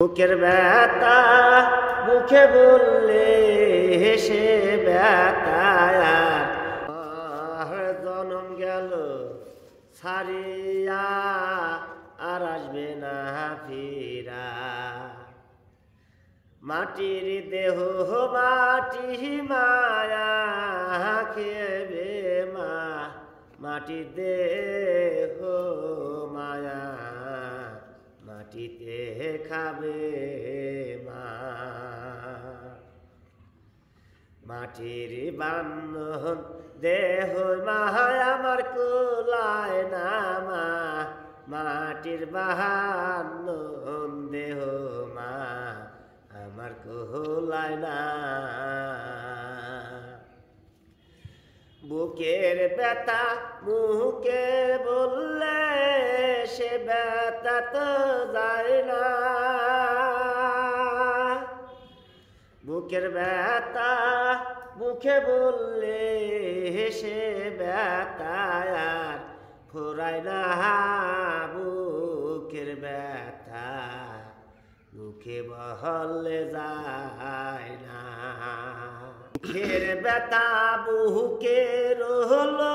বুকের ব্যথা মুখে বললে হেসে ব্যথায় আর জনম গেল ছাড়িয়া আর আসবে না ফিরা। মাটির দেহ মাটি মায়া খেবে মা, মাটির দেহ মায়া মাটিতে খাবে মা। মাটির বান্ধন দেহ মায় আমার কুলায় না মা, মাটির বান্ধন দেহ মা আমার কুলায় না। বুকের ব্যথা মুখে বললে সে ব্যথা তো যায় না। বুকের ব্যথা মুখে বললে সে ব্যথা আর ফুরায় না। বুকের ব্যথা মুখে বললে যায় না। বুকের ব্যথা বুকে রহলো